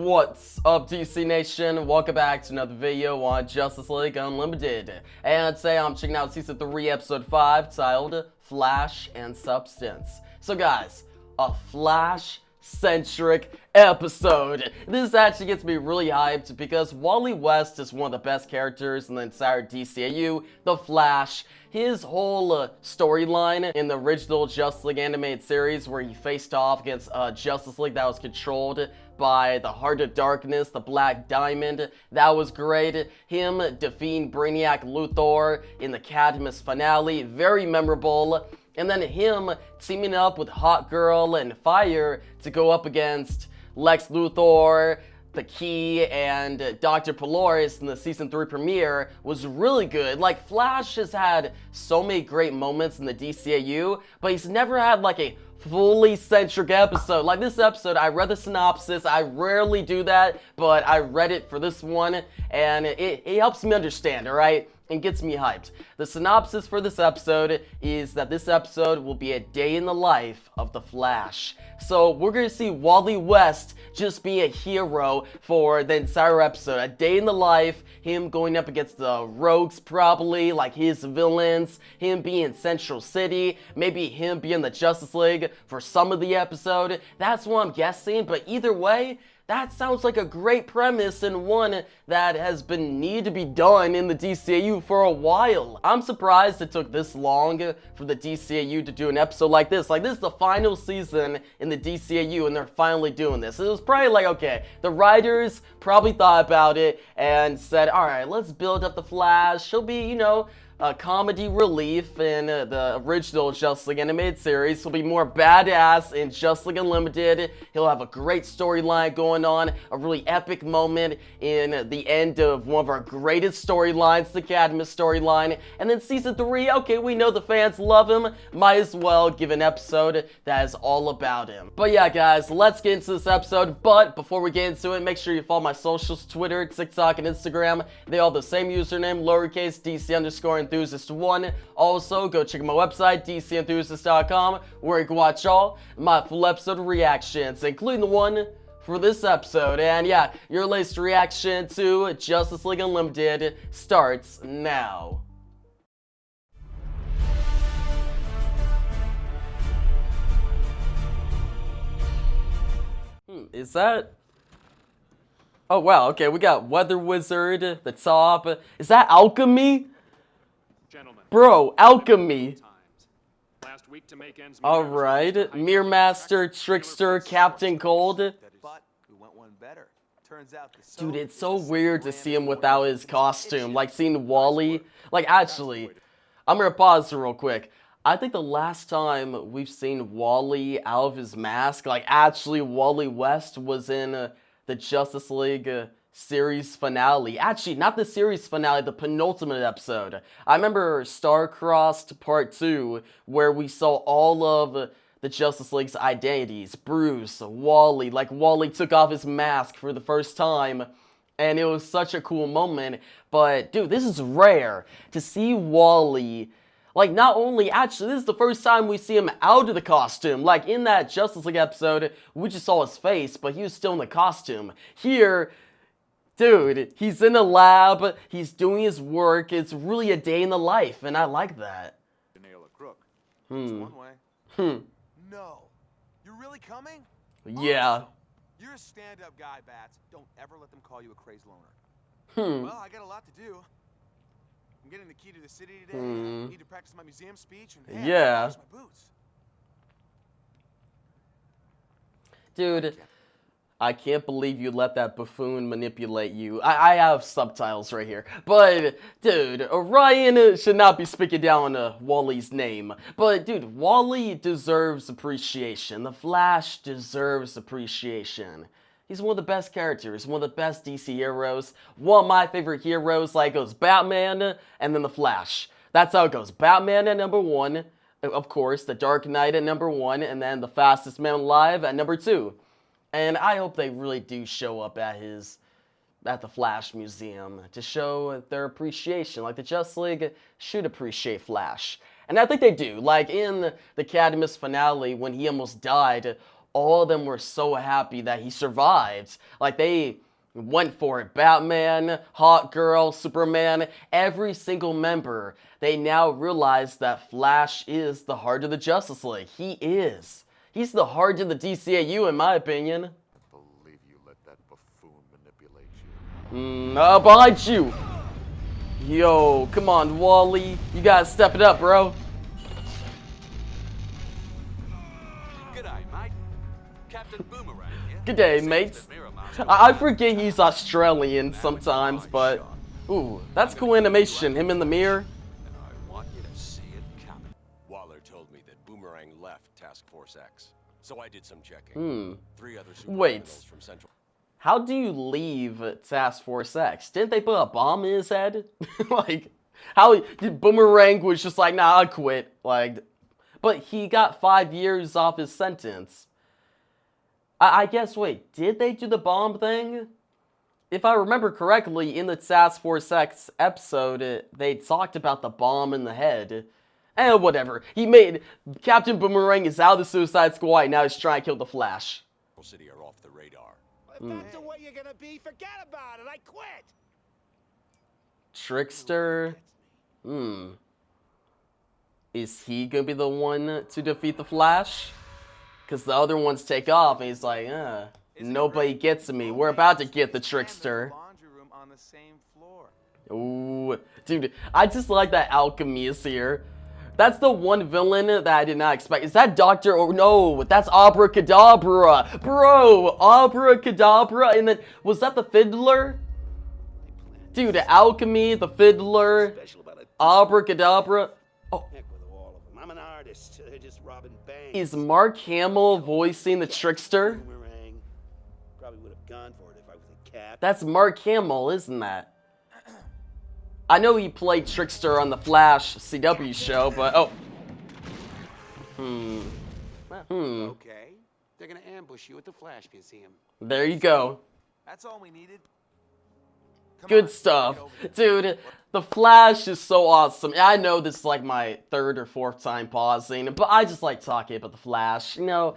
What's up, DC Nation? Welcome back to another video on Justice League Unlimited. And today I'm checking out Season 3, Episode 5, titled Flash and Substance. So guys, a Flash-centric episode. This actually gets me really hyped because Wally West is one of the best characters in the entire DCAU, The Flash. His whole storyline in the original Justice League animated series where he faced off against Justice League that was controlled by the Heart of Darkness, the Black Diamond, that was great. Him defeating Brainiac Luthor in the Cameos finale, very memorable. And then him teaming up with Hot Girl and Fire to go up against Lex Luthor, the Key, and Dr. Polaris in the Season 3 premiere was really good. Like, Flash has had so many great moments in the DCAU, but he's never had like a fully centric episode. Like this episode, I read the synopsis. I rarely do that, but I read it for this one, and it helps me understand, alright? And gets me hyped. The synopsis for this episode is that this episode will be a day in the life of the Flash. So we're gonna see Wally West just be a hero for the entire episode. A day in the life, him going up against the rogues probably, like his villains, him being in Central City, maybe him being the Justice League for some of the episode. That's what I'm guessing, but either way, that sounds like a great premise and one that has been needed to be done in the DCAU for a while. I'm surprised it took this long for the DCAU to do an episode like this. Like, this is the final season in the DCAU and they're finally doing this. It was probably like, okay, the writers probably thought about it and said, alright, let's build up the Flash. He'll be, you know, a comedy relief in the original Justice League animated series. He'll be more badass in Justice League Unlimited. He'll have a great storyline going on, a really epic moment in the end of one of our greatest storylines, the Cameos storyline. And then Season 3, okay, we know the fans love him. Might as well give an episode that is all about him. But yeah, guys, let's get into this episode. But before we get into it, make sure you follow my socials, Twitter, TikTok, and Instagram. They all have the same username, lowercase DC_enthusiast1. Also, go check out my website, dcenthusiast.com, where you can watch all my full episode reactions, including the one for this episode. And yeah, your latest reaction to Justice League Unlimited starts now. Is that... Oh wow, okay, we got Weather Wizard, the top. Is that Alchemy? Gentlemen, bro, Alchemy. Alright, Mirror Master, Trickster, Captain Cold. But we want one better. Turns out Dude, it's so weird to see him without his costume. Like seeing Wally. Like, actually, I'm gonna pause real quick. I think the last time we've seen Wally out of his mask, like actually Wally West, was in the Justice League series finale. Actually, not the series finale, the penultimate episode. I remember Star-Crossed Part 2, where we saw all of the Justice League's identities. Bruce, Wally, like Wally took off his mask for the first time, and it was such a cool moment. But dude, this is rare to see Wally. Like, not only, actually, this is the first time we see him out of the costume. Like, in that Justice League episode, we just saw his face, but he was still in the costume. Here, dude, he's in the lab, he's doing his work, it's really a day in the life, and I like that. To nail a crook. It's one way. No. You're really coming? Yeah. Awesome. You're a stand-up guy, Bats. Don't ever let them call you a crazed loner. Well, I got a lot to do. I'm getting the key to the city today. I need to practice my museum speech and yeah. My boots. Dude, I can't believe you let that buffoon manipulate you. I have subtitles right here. But, dude, Orion should not be speaking down Wally's name. But, dude, Wally deserves appreciation. The Flash deserves appreciation. He's one of the best characters, one of the best DC heroes. One of my favorite heroes, like, goes Batman and then the Flash. That's how it goes. Batman at number 1, of course, the Dark Knight at number 1, and then the Fastest Man Alive at number 2. And I hope they really do show up at the Flash Museum to show their appreciation. Like, the Justice League should appreciate Flash. And I think they do. Like, in the Cameos finale, when he almost died, all of them were so happy that he survived. Like, they went for it. Batman, Hawk Girl, Superman, every single member. They now realize that Flash is the heart of the Justice League. He is. He's the heart of the DCAU, in my opinion. I believe you let that buffoon manipulate you. Up behind you. Yo, come on, Wally. You gotta step it up, bro. G'day, mate. Captain Boomerang here. Good day, mates. I forget he's Australian sometimes, but... Ooh, that's cool animation. Him in the mirror. And I want you to see it coming. Waller told me that Boomerang left Task Force X, so I did some checking. 3 other supercriminals from Central. How do you leave Task Force X? Didn't they put a bomb in his head? Like, how Boomerang was just like, nah, I'll quit. Like, but he got 5 years off his sentence. I guess, wait, did they do the bomb thing? If I remember correctly, in the Task Force X episode, they talked about the bomb in the head. And whatever. Captain Boomerang is out of the Suicide Squad, and now he's trying to kill the Flash. City are off the radar. If that's the way you're gonna be, forget about it. I quit. Trickster. Is he gonna be the one to defeat the Flash? Because the other ones take off, and he's like, nobody gets me. We're about to get the Trickster. Laundry room on the same floor. Ooh, dude, I just like that Alchemy is here. That's the one villain that I did not expect. Is that Dr. Oh, no, that's Abracadabra. Bro, Abracadabra. And then, was that the Fiddler? Dude, Alchemy, the Fiddler, Abracadabra. Oh. Heck with all of them. I'm an artist. They're just robbing banks. Is Mark Hamill voicing the Trickster? Boomerang. Probably would have gone for it if I was a cat. That's Mark Hamill, isn't that? I know he played Trickster on the Flash CW show, but Okay. They're gonna ambush you at the Flash Museum. there you go. That's all we needed. Come Good on, stuff. get over it. Dude, the Flash is so awesome. I know this is like my 3rd or 4th time pausing, but I just like talking about the Flash. You know,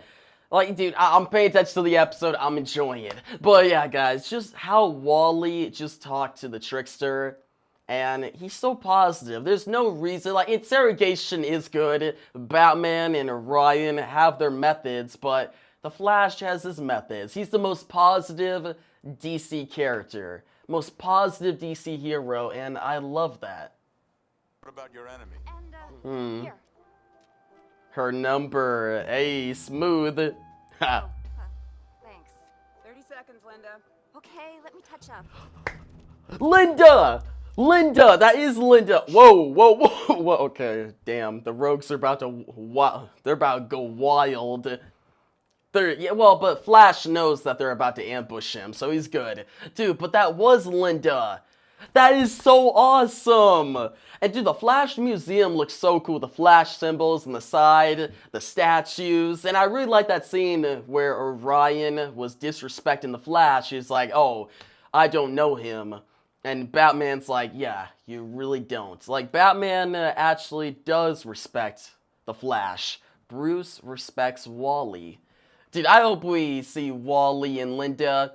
like, dude, I'm paying attention to the episode. I'm enjoying it. But yeah, guys, just how Wally just talked to the Trickster. And he's so positive. There's no reason. Like, interrogation is good. Batman and Orion have their methods, but the Flash has his methods. He's the most positive DC character. Most positive DC hero, and I love that. What about your enemy? And, here. Her number. Hey, smooth. Ha. Thanks. 30 seconds, Linda. Okay, let me touch up. Linda! Linda! That is Linda! Whoa, whoa, whoa, whoa. Okay, damn. The rogues are about to... They're about to go wild. But Flash knows that they're about to ambush him, so he's good. Dude, but that was Linda. That is so awesome. And dude, the Flash Museum looks so cool. The Flash symbols on the side, the statues. And I really like that scene where Orion was disrespecting the Flash. He's like, oh, I don't know him. And Batman's like, yeah, you really don't. Like, Batman actually does respect the Flash. Bruce respects Wally. Dude, I hope we see Wally and Linda.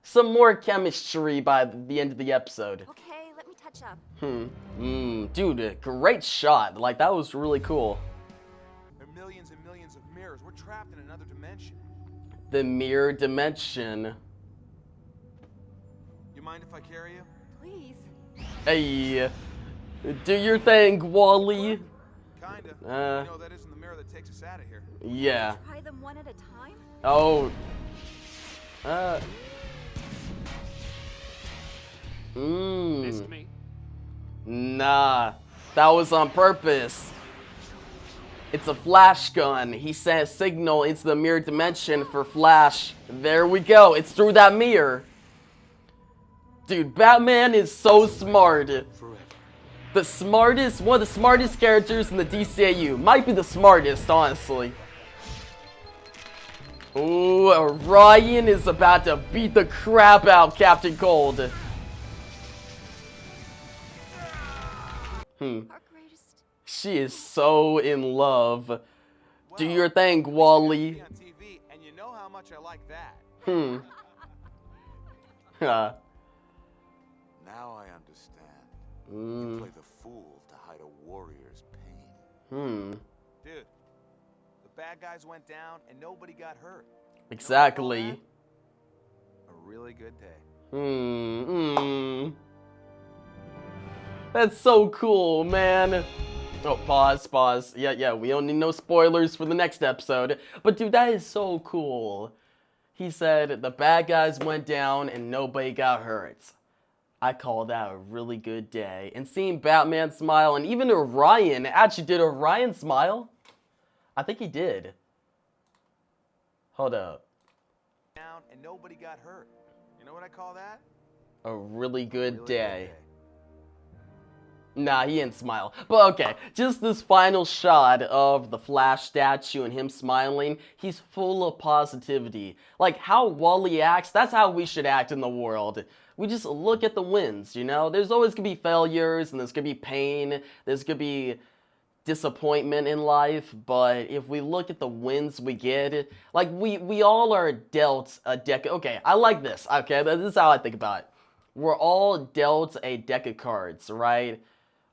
Some more chemistry by the end of the episode. Okay, let me touch up. Dude, great shot. Like, that was really cool. There are millions and millions of mirrors. We're trapped in another dimension. The mirror dimension. You mind if I carry you? Please. Hey, do your thing, Wally. Kinda. You know, that isn't the mirror that takes us out of here. Yeah. Try them one at a time? Oh. Missed me. Nah. That was on purpose. It's a flash gun. He sent a signal into the mirror dimension for Flash. There we go. It's through that mirror. Dude, Batman is so smart. The smartest, one of the smartest characters in the DCAU. Might be the smartest, honestly. Ooh, Orion is about to beat the crap out of Captain Cold. Our greatest. She is so in love. Do your thing, Wally. On TV, and you much I like that. Huh. Now I understand. You play the fool to hide a warrior's pain. Dude, the bad guys went down and nobody got hurt. Exactly. You know what I call that? A really good day. That's so cool, man. Oh, pause. Yeah, we don't need no spoilers for the next episode. But dude, that is so cool. He said the bad guys went down and nobody got hurt. I call that a really good day. And seeing Batman smile, and even Orion, actually, did Orion smile? I think he did. Hold up. Down and nobody got hurt. You know what I call that? A really good Really day. good day. Nah, he didn't smile. But okay, just this final shot of the Flash statue and him smiling, he's full of positivity. Like how Wally acts, that's how we should act in the world. We just look at the wins, you know? There's always gonna be failures, and there's gonna be pain, there's gonna be disappointment in life, but if we look at the wins we get, like we all are dealt a deck. Okay, I like this. Okay, this is how I think about it. We're all dealt a deck of cards, right?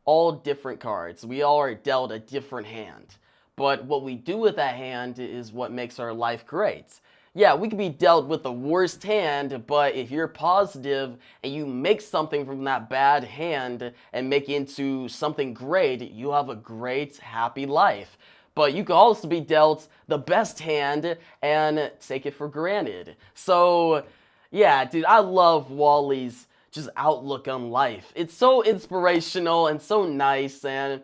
All different cards. We all are dealt a different hand. But what we do with that hand is what makes our life great. Yeah, we could be dealt with the worst hand, but if you're positive and you make something from that bad hand and make it into something great, you have a great, happy life. But you could also be dealt the best hand and take it for granted. So, yeah, dude, I love Wally's just outlook on life. It's so inspirational and so nice, and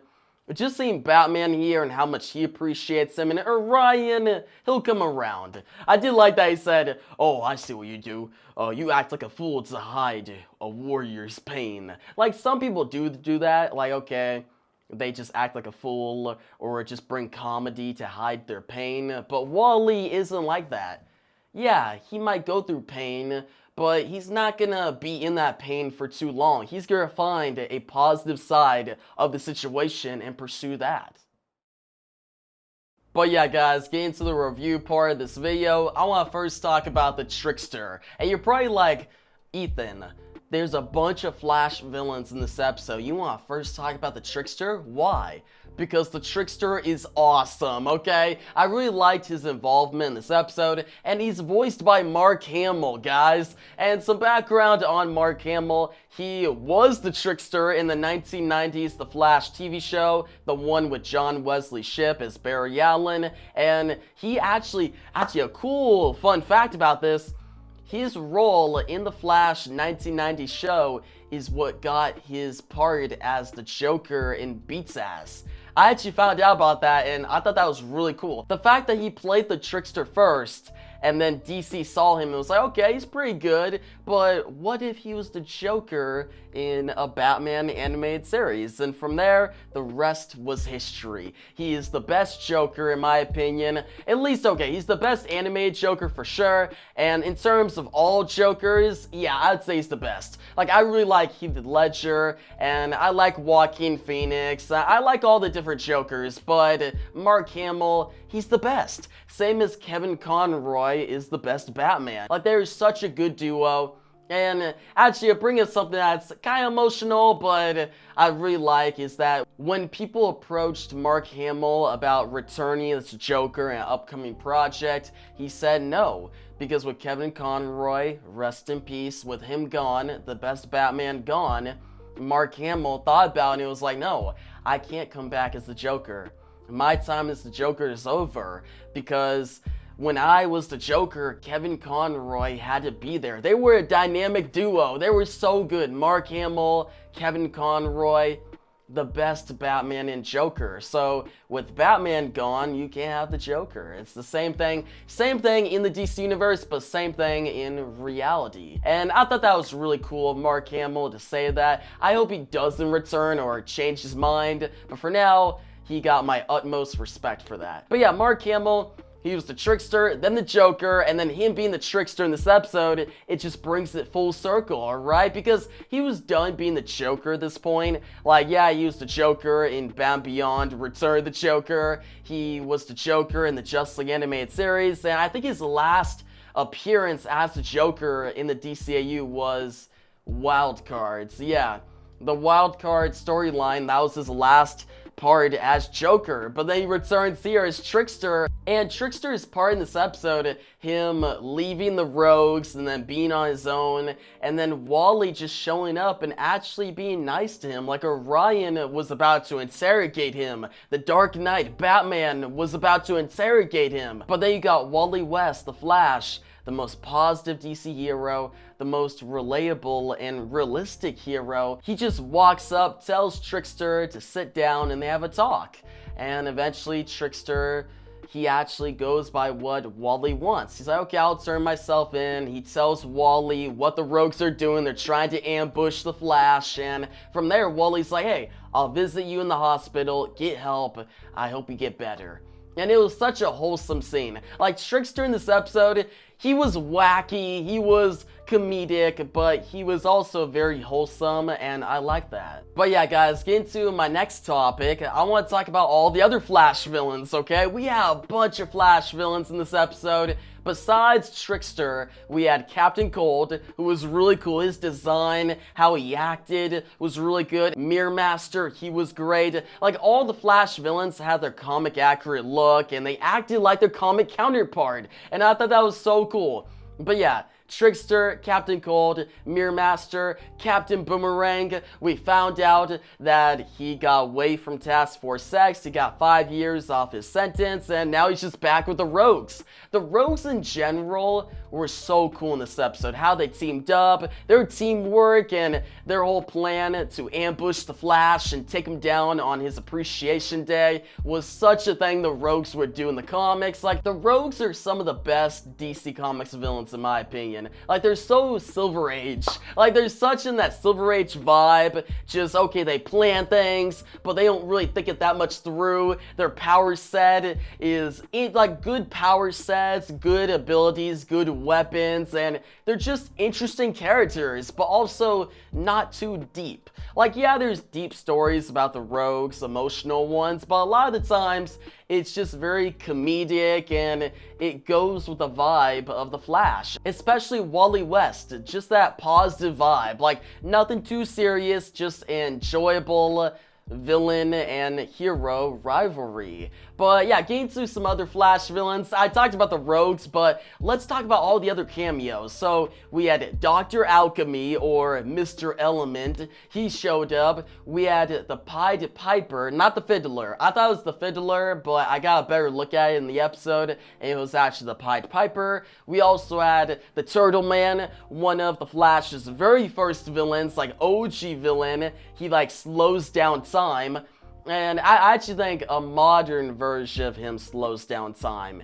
just seeing Batman here and how much he appreciates him, and Orion, he'll come around. I did like that he said, oh, I see what you do. You act like a fool to hide a warrior's pain. Like, some people do that, like, okay, they just act like a fool, or just bring comedy to hide their pain, but Wally isn't like that. Yeah, he might go through pain, but he's not gonna be in that pain for too long. He's gonna find a positive side of the situation and pursue that. But yeah, guys, getting to the review part of this video, I want to first talk about the Trickster. And you're probably like, Ethan, there's a bunch of Flash villains in this episode. You want to first talk about the Trickster? Why? Because the Trickster is awesome, okay? I really liked his involvement in this episode, and he's voiced by Mark Hamill, guys. And some background on Mark Hamill, he was the Trickster in the 1990s The Flash TV show, the one with John Wesley Shipp as Barry Allen, and he actually a cool fun fact about this, his role in the Flash 1990 show is what got his part as the Joker in Beats Ass. I actually found out about that, and I thought that was really cool. The fact that he played the Trickster first, and then DC saw him and was like, okay, he's pretty good, but what if he was the Joker in a Batman animated series? And from there, the rest was history. He is the best Joker in my opinion. At least, okay, he's the best animated Joker for sure, and in terms of all Jokers, yeah, I'd say he's the best. Like, I really like Heath Ledger, and I like Joaquin Phoenix, I like all the different Jokers, but Mark Hamill, he's the best. Same as Kevin Conroy is the best Batman. Like, they're such a good duo. And actually, it brings up something that's kind of emotional, but I really like, is that when people approached Mark Hamill about returning as Joker in an upcoming project, he said no. Because with Kevin Conroy, rest in peace, with him gone, the best Batman gone, Mark Hamill thought about it and he was like, no, I can't come back as the Joker. My time as the Joker is over, because when I was the Joker, Kevin Conroy had to be there. They were a dynamic duo. They were so good. Mark Hamill, Kevin Conroy, the best Batman and Joker. So with Batman gone, you can't have the Joker. It's the same thing in the DC universe, but same thing in reality. And I thought that was really cool of Mark Hamill to say that. I hope he doesn't return or change his mind, but for now, he got my utmost respect for that. But yeah, Mark Hamill, he was the Trickster, then the Joker, and then him being the Trickster in this episode, it just brings it full circle, alright? Because he was done being the Joker at this point. Like, yeah, he was the Joker in Batman Beyond, Return of the Joker. He was the Joker in the Justice League animated series, and I think his last appearance as the Joker in the DCAU was Wildcards. Yeah, the Wildcard storyline, that was his last part as Joker, but then he returns here as Trickster, and Trickster's part in this episode, him leaving the Rogues and then being on his own, and then Wally just showing up and actually being nice to him, like Orion was about to interrogate him, the Dark Knight, Batman was about to interrogate him, but then you got Wally West, the Flash, the most positive DC hero, the most relatable and realistic hero. He just walks up, tells Trickster to sit down, and they have a talk. And eventually Trickster, he actually goes by what Wally wants. He's like, okay, I'll turn myself in. He tells Wally what the Rogues are doing. They're trying to ambush the Flash. And from there, Wally's like, hey, I'll visit you in the hospital, get help. I hope you get better. And it was such a wholesome scene. Like, Trickster in this episode, he was wacky, he was comedic, but he was also very wholesome, and I like that. But yeah, guys, getting to my next topic, I want to talk about all the other Flash villains, okay? We have a bunch of Flash villains in this episode. Besides Trickster, we had Captain Cold, who was really cool. His design, how he acted was really good. Mirror Master, he was great. Like, all the Flash villains had their comic accurate look, and they acted like their comic counterpart. And I thought that was so cool. But yeah, Trickster, Captain Cold, Mirror Master, Captain Boomerang. We found out that he got away from Task Force X. He got 5 years off his sentence, and now he's just back with the Rogues. The Rogues in general were so cool in this episode. How they teamed up, their teamwork, and their whole plan to ambush the Flash and take him down on his appreciation day was such a thing the Rogues would do in the comics. Like, the Rogues are some of the best DC Comics villains in my opinion. Like, they're so Silver Age. Like, they're such in that Silver Age vibe. Just, okay, they plan things, but they don't really think it that much through. Their power set is, like, good power sets, good abilities, good weapons, and they're just interesting characters, but also not too deep. Like, yeah, there's deep stories about the Rogues, emotional ones, but a lot of the times, it's just very comedic, and it goes with the vibe of the Flash. Especially Wally West, just that positive vibe. Like, nothing too serious, just enjoyable villain and hero rivalry. But yeah, getting to some other Flash villains. I talked about the Rogues, but let's talk about all the other cameos. So we had Dr. Alchemy, or Mr. Element. He showed up. We had the Pied Piper, not the Fiddler. I thought it was the Fiddler, but I got a better look at it in the episode, and it was actually the Pied Piper. We also had the Turtle Man, one of the Flash's very first villains, like OG villain. He like slows down time. And I actually think a modern version of him slows down time.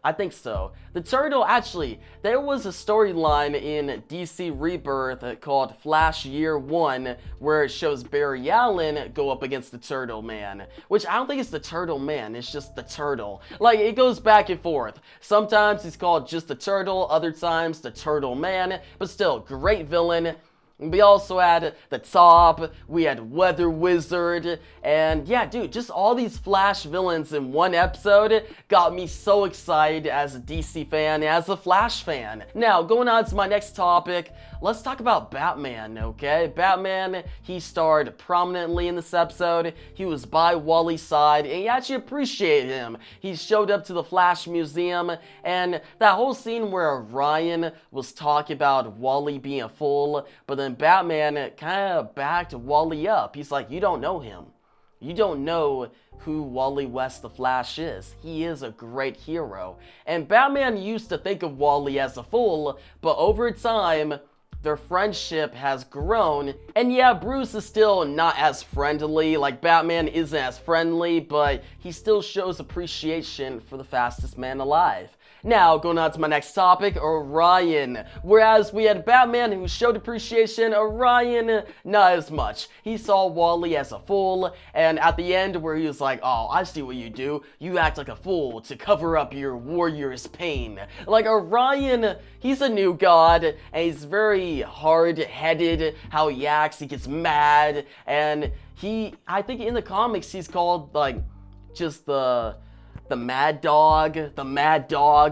I think so. The Turtle, actually, there was a storyline in DC Rebirth called Flash Year 1 where it shows Barry Allen go up against the Turtle Man. Which I don't think it's the Turtle Man, it's just the Turtle. Like, it goes back and forth. Sometimes he's called just the Turtle, other times the Turtle Man. But still, great villain. We also had the Top, we had Weather Wizard, and yeah, dude, just all these Flash villains in one episode got me so excited as a DC fan, as a Flash fan. Now, going on to my next topic, let's talk about Batman, okay? Batman, he starred prominently in this episode. He was by Wally's side, and he actually appreciated him. He showed up to the Flash Museum, and that whole scene where Orion was talking about Wally being a fool, but then Batman kind of backed Wally up. He's like, you don't know him. You don't know who Wally West the Flash is. He is a great hero. And Batman used to think of Wally as a fool, but over time, their friendship has grown. And yeah, Bruce is still not as friendly, like Batman isn't as friendly, but he still shows appreciation for the fastest man alive. Now, going on to my next topic, Orion. Whereas we had Batman who showed appreciation, Orion, not as much. He saw Wally as a fool, and at the end where he was like, oh, I see what you do. You act like a fool to cover up your warrior's pain. Like, Orion, he's a new god, and he's very hard-headed, how he acts, he gets mad, and I think in the comics he's called, like, just the the Mad Dog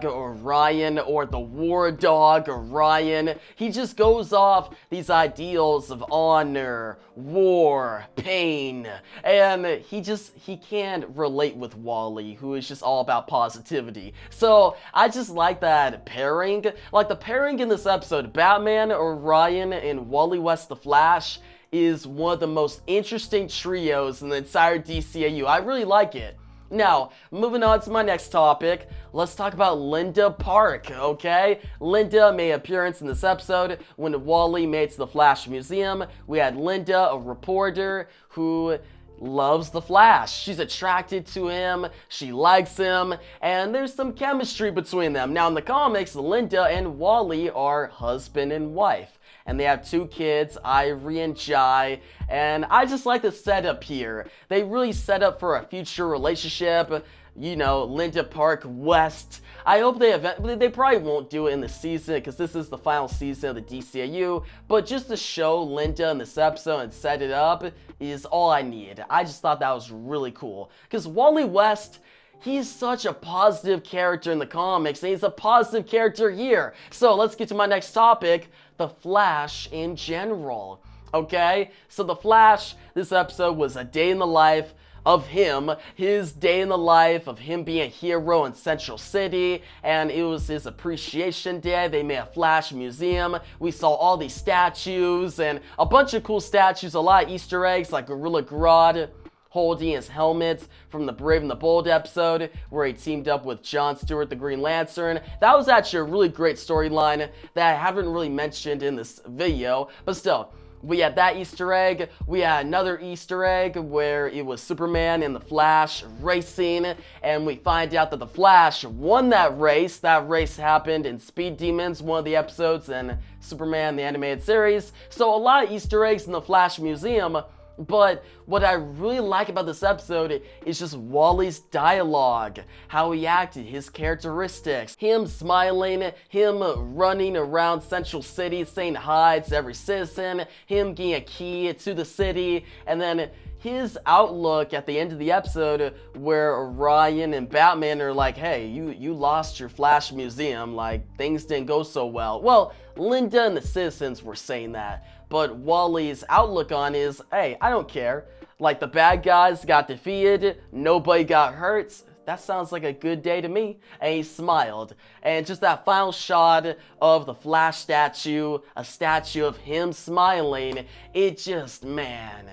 Orion, or the War Dog Orion. He just goes off these ideals of honor, war, pain, and he can't relate with Wally, who is just all about positivity. So I just like that pairing. Like the pairing in this episode, Batman, Orion, and Wally West the Flash is one of the most interesting trios in the entire DCAU. I really like it. Now, moving on to my next topic, let's talk about Linda Park, okay? Linda made an appearance in this episode when Wally made it to the Flash Museum. We had Linda, a reporter who loves the Flash. She's attracted to him, she likes him, and there's some chemistry between them. Now, in the comics, Linda and Wally are husband and wife. And they have 2 kids, Ivory and Jai, and I just like the setup here. They really set up for a future relationship, you know, Linda Park West. I hope they probably won't do it in the season because this is the final season of the DCAU, but just to show Linda in this episode and set it up is all I need. I just thought that was really cool because Wally West, he's such a positive character in the comics, and he's a positive character here. So let's get to my next topic, the Flash in general. Okay, so the Flash, this episode was a day in the life of him, his day in the life of him being a hero in Central City, and it was his appreciation day. They made a Flash museum. We saw all these statues and a bunch of cool statues, a lot of Easter eggs like Gorilla Grodd holding his helmet from the Brave and the Bold episode where he teamed up with John Stewart, the Green Lantern. That was actually a really great storyline that I haven't really mentioned in this video, but still, we had that Easter egg. We had another Easter egg where it was Superman and the Flash racing, and we find out that the Flash won that race. That race happened in Speed Demons, one of the episodes in Superman the Animated Series. So a lot of Easter eggs in the Flash Museum. But what I really like about this episode is just Wally's dialogue, how he acted, his characteristics, him smiling, him running around Central City saying hi to every citizen, him getting a key to the city, and then his outlook at the end of the episode where Orion and Batman are like, hey, you lost your Flash Museum, like things didn't go so well. Well, Linda and the citizens were saying that, but Wally's outlook on is, hey, I don't care. Like the bad guys got defeated, nobody got hurt. That sounds like a good day to me. And he smiled. And just that final shot of the Flash statue, a statue of him smiling, it just, man,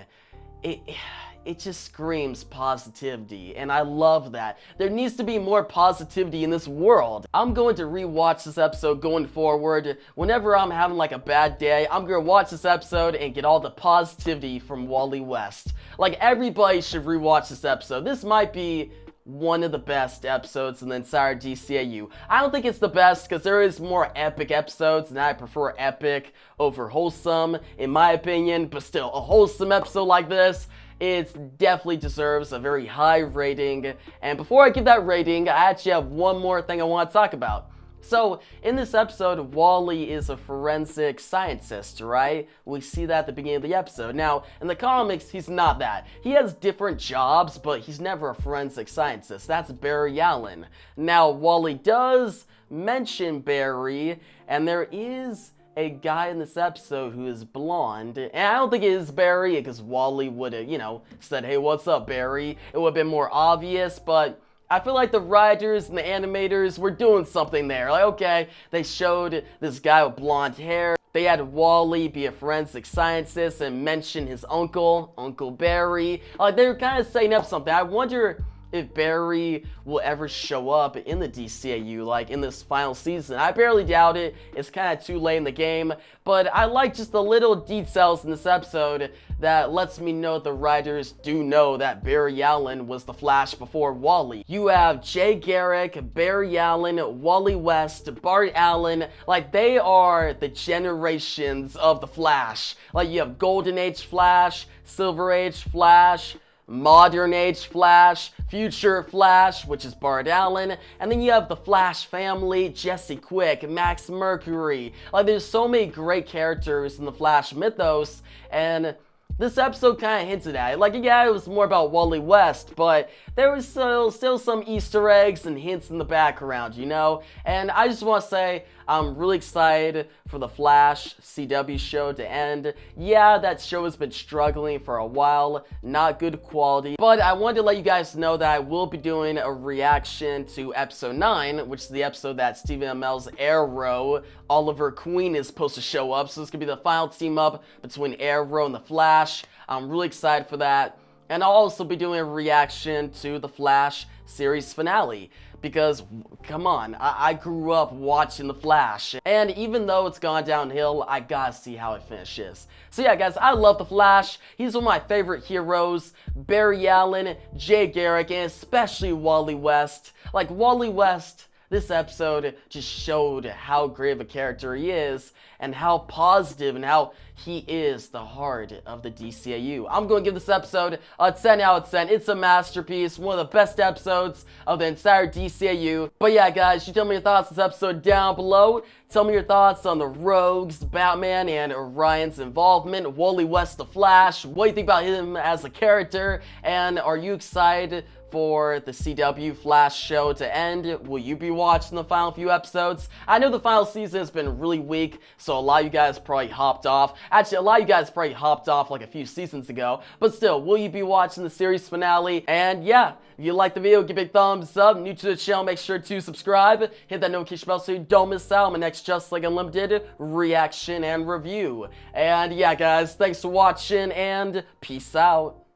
it just screams positivity, and I love that. There needs to be more positivity in this world. I'm going to rewatch this episode going forward. Whenever I'm having like a bad day, I'm gonna watch this episode and get all the positivity from Wally West. Like everybody should rewatch this episode. This might be one of the best episodes in the entire DCAU. I don't think it's the best because there is more epic episodes, and I prefer epic over wholesome in my opinion, but still, a wholesome episode like this, it definitely deserves a very high rating. And before I give that rating, I actually have one more thing I want to talk about. So, in this episode, Wally is a forensic scientist, right? We see that at the beginning of the episode. Now, in the comics, he's not that. He has different jobs, but he's never a forensic scientist. That's Barry Allen. Now, Wally does mention Barry, and there is a guy in this episode who is blonde, and I don't think it is Barry, because Wally would have, said, hey, what's up, Barry? It would have been more obvious, but I feel like the writers and the animators were doing something there. Like, okay, they showed this guy with blonde hair. They had Wally be a forensic scientist and mention his uncle, Uncle Barry. Like, they were kind of setting up something. I wonder if Barry will ever show up in the DCAU, like in this final season. I barely doubt it. It's kind of too late in the game, but I like just the little details in this episode that lets me know the writers do know that Barry Allen was the Flash before Wally. You have Jay Garrick, Barry Allen, Wally West, Bart Allen, like they are the generations of the Flash. Like you have Golden Age Flash, Silver Age Flash, Modern Age Flash, Future Flash, which is Bart Allen, and then you have the Flash family, Jesse Quick, Max Mercury. Like there's so many great characters in the Flash mythos, and this episode kind of hinted at it. Like, yeah, it was more about Wally West, but there was still some Easter eggs and hints in the background, you know? And I just want to say, I'm really excited for the Flash CW show to end. Yeah, that show has been struggling for a while, not good quality, but I wanted to let you guys know that I will be doing a reaction to episode 9, which is the episode that Stephen Amell's Arrow, Oliver Queen, is supposed to show up. So this could be the final team up between Arrow and the Flash. I'm really excited for that. And I'll also be doing a reaction to the Flash series finale. Because, come on, I grew up watching The Flash, and even though it's gone downhill, I gotta see how it finishes. So yeah, guys, I love The Flash. He's one of my favorite heroes. Barry Allen, Jay Garrick, and especially Wally West. Like, Wally West, this episode just showed how great of a character he is, and how positive and how he is the heart of the DCAU. I'm going to give this episode a 10 out of 10. It's a masterpiece, one of the best episodes of the entire DCAU. But yeah, guys, you tell me your thoughts on this episode down below. Tell me your thoughts on the Rogues, Batman, and Orion's involvement, Wally West the Flash. What do you think about him as a character? And are you excited for the CW Flash show to end? Will you be watching the final few episodes? I know the final season has been really weak, so a lot of you guys probably hopped off. Actually, a lot of you guys probably hopped off like a few seasons ago, but still, will you be watching the series finale? And yeah, if you liked the video, give it a thumbs up. New to the channel, make sure to subscribe, hit that notification bell so you don't miss out on my next Just Like Unlimited reaction and review. And yeah, guys, thanks for watching, and peace out.